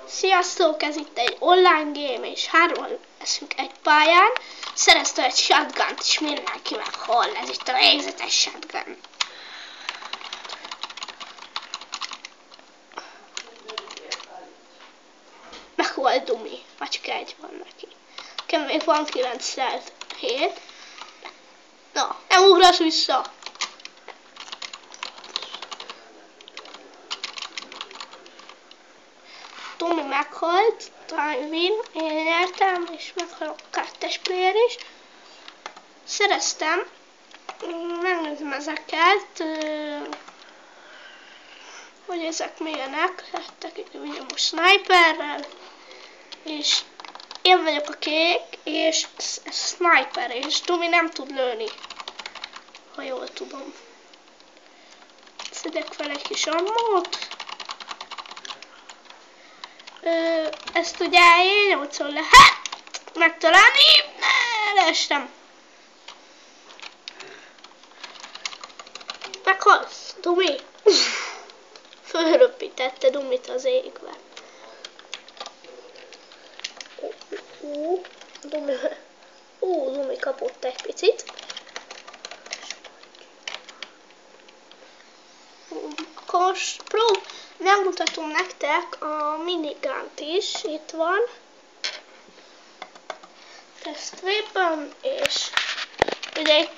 Sziasztok, ez itt egy online game, és 3-an leszünk egy pályán. Szereztem egy shotgunt, és mindenki meghal. Ez itt a végzetes shotgun. Meghol Dumi, vagy csak egy van neki. Nekem még van 907. Na, nem ugrasz vissza. Dumi meghalt, talán win, én nyertem, és meghalok a 2-es player is. Szereztem, megnézem ezeket, hogy ezek milyenek, lettek egy videós sniperrel, és én vagyok a kék, és sniper, és Dumi nem tud lőni, ha jól tudom. Szedek fel egy kis ammót. Ezt ugye én 8-szor lehet megtalálni, leestem. Meghalsz, Dumi. Fölröppítette Dumit az égbe. Dumi kapott egy picit. Akkor megmutatom nektek a minigunt is, itt van. Test weapon, és ugye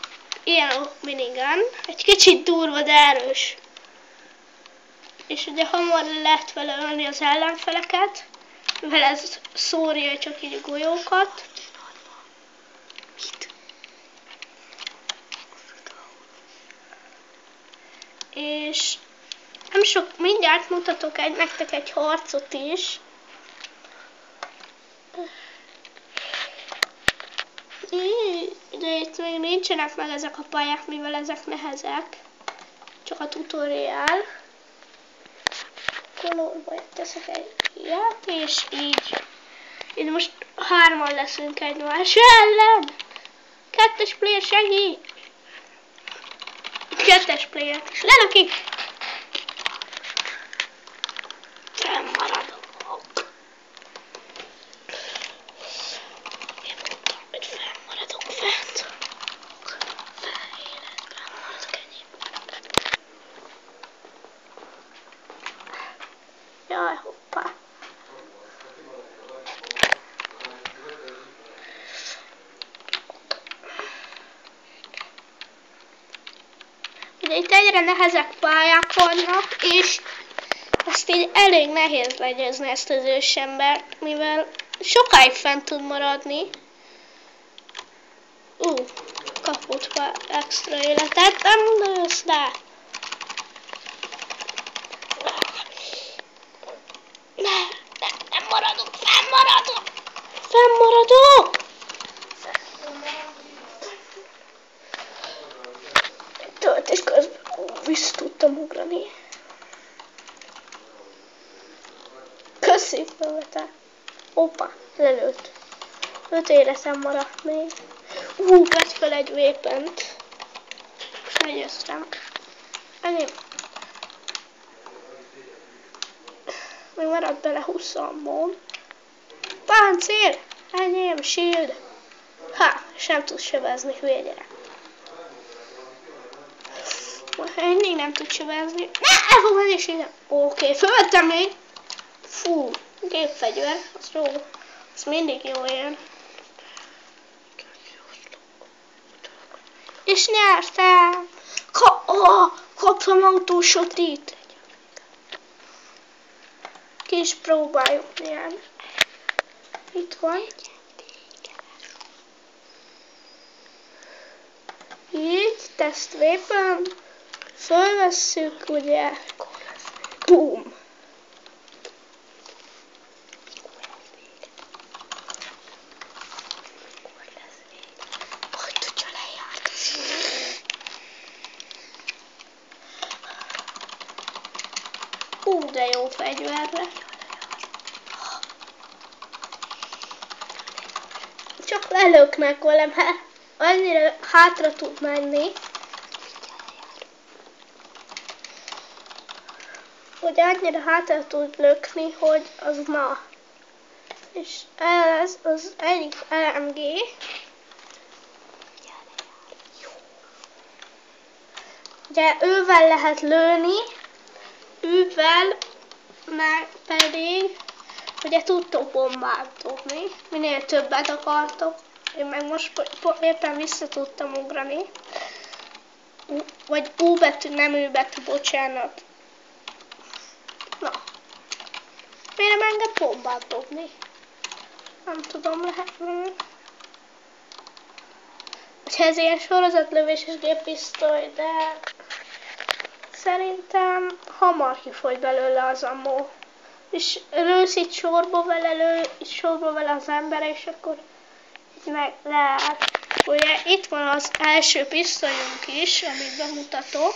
ilyen a minigun, egy kicsit durva, de erős. És ugye hamar lehet vele ölni az ellenfeleket, mivel ez szórja csak így a golyókat. És nem sok, mindjárt mutatok nektek egy harcot is. De itt még nincsenek meg ezek a pályák, mivel ezek nehezek. Csak a tutorial. Kolorba teszek egy ilyet, és így. Itt most 3-an leszünk egymás ellen. 2-es player segít. 2-es player, és lelökik. Fennmaradok. Én tudtam, hogy fennmaradok fent. Fejletben maradok ennyi. Jaj, hoppá. Ugye itt egyre nehezebb pályák vannak, és ezt így elég nehéz legyőzni ezt az ősembert, mivel sokáig fent tud maradni. Kapott extra életet, nem lősz rá. Nem maradok, fennmaradok! Töltés közben vissza tudtam ugrani. Köszi, felvettel. Hoppá, lelőtt. 5 életem maradt még. Vett fel egy weapont. És legyőztem. Enyém. Még maradt bele 20 ammóm. Páncél! Enyém, shield. És nem tud sebezni, hülye gyerek. Mindig nem tud sebezni. Ne, elfog is ide. Oké, fölvettem még. Fú, gépfegyver, az jó. Az mindig jó ilyen. És nyertem! Kaptam autósotit! Ki is próbáljuk nyerni. Itt van. Így, test weapon. Fölvesszük, ugye. Boom! De jó fegyverre. Csak lelöknek velem, annyira hátra tud menni. hogy annyira hátra tud lökni, hogy az na. És ez az egyik LMG. Ugye ővel lehet lőni, ővel meg pedig ugye tudtok bombát dobni, minél többet akartok. Én meg most éppen vissza tudtam ugrani. Vagy U betű, nem ő betű, bocsánat. Na. Miért nem enged bombát dobni? Nem tudom, lehet. Ha ez ilyen sorozatlövéses géppisztoly, de szerintem hamar kifogy belőle az ammó. És lősz itt sorba vele az ember, és akkor itt meg lehet. Ugye itt van az első pisztolyunk is, amit bemutatok.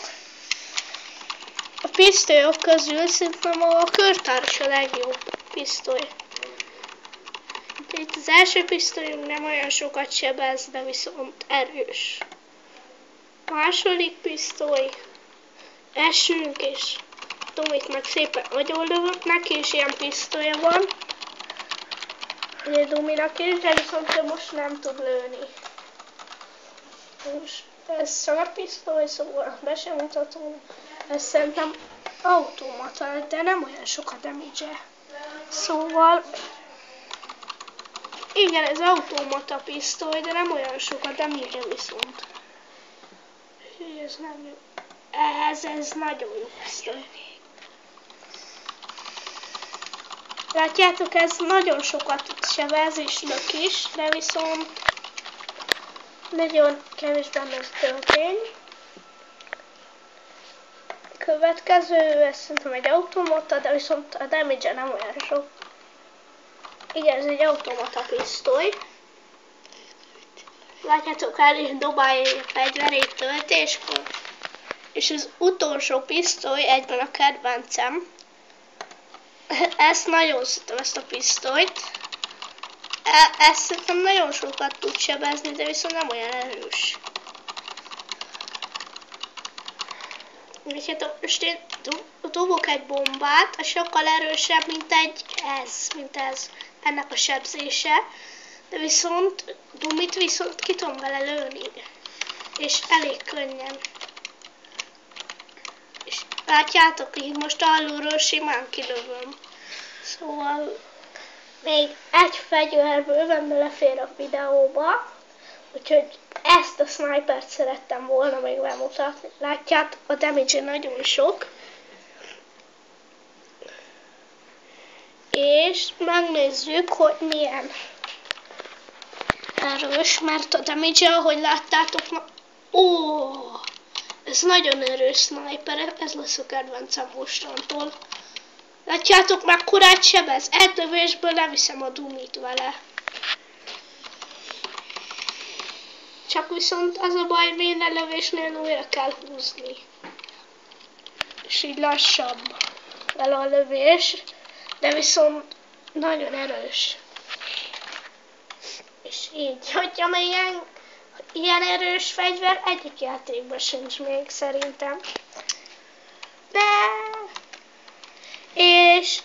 A pisztolyok közül szerintem a körtáros a legjobb pisztoly. Itt az első pisztolyunk nem olyan sokat sebez, de viszont erős. A második pisztoly, esünk és Tomit meg szépen agyonlövök, neki is ilyen pisztolya van. Ugye Dominak is, de viszont most nem tud lőni. És ez szarpisztoly, szóval be sem mutatom. Ez szerintem automata, de nem olyan sok a damage-e. Szóval igen, ez automata pisztoly, de nem olyan sok a damage-e viszont. Hű, ez nem jó. Ez nagyon jó pisztoly. Látjátok, ez nagyon sokat sebez és lök is, de viszont nagyon kevés benne a töltény. Következő, ez szerintem egy automata, de viszont a damage nem olyan sok. Igen, ez egy automata pisztoly. Látjátok, el is dobálja a fegyverét töltéskor. És az utolsó pisztoly egyben a kedvencem. Ezt nagyon szeretem, ezt a pisztolyt. Ezt szerintem nagyon sokat tud sebezni, de viszont nem olyan erős. Most én dobok egy bombát, a sokkal erősebb, mint ez, ennek a sebzése. De viszont Dumit viszont ki tudom vele lőni. És elég könnyen. És látjátok, így most alulról simán kilövöm. Szóval még egy fegyver bőven belefér a videóba. Úgyhogy ezt a snipert szerettem volna még bemutatni. Látjátok, a damage nagyon sok. És megnézzük, hogy milyen erős, mert a damage, ahogy láttátok, ez nagyon erős sniper, ez lesz a kedvencem mostantól. Látjátok, mekkorát sebez? Egy lövésből leviszem a Dumit vele. Csak viszont az a baj, minden lövésnél újra kell húzni. És így lassabb vele a lövés, de viszont nagyon erős. És így, hogyha ilyen erős fegyver egyik játékban sincs még szerintem. De... És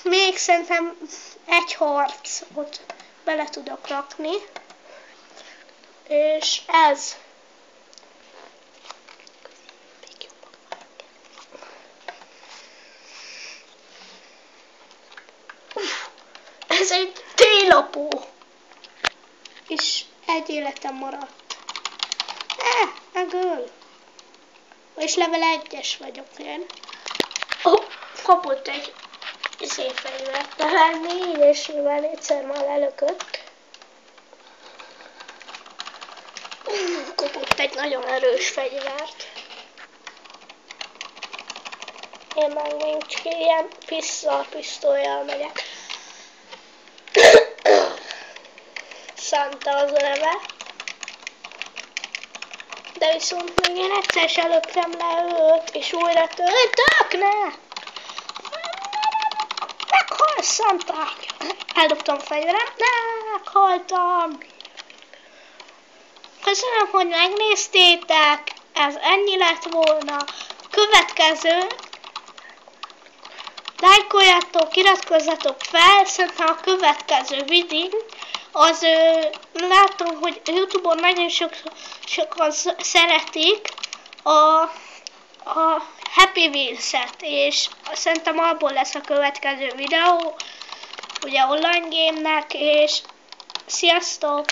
még szerintem egy harcot bele tudok rakni. És ez. Ez egy télapó. És egy életem maradt. Megöl. És level 1-es vagyok én. Kapott egy fegyvert, talán 4, és mivel 4-szer már lelökött. Kapott egy nagyon erős fegyvert. Én meg még csak ilyen pisztolyjal megyek. Santa az a neve. De viszont még én egyszer se löktem le őt, és újra töltök, ne! Meghalsz, Santa! Eldobtam a fegyverem, meghaltam! Köszönöm, hogy megnéztétek, ez ennyi lett volna. Következő lájkoljátok, iratkozzatok fel, szerintem a következő videó, az látom, hogy YouTube-on nagyon sokan szeretik a Happy Wheels-et, és szerintem abból lesz a következő videó, ugye online game-nek, és sziasztok!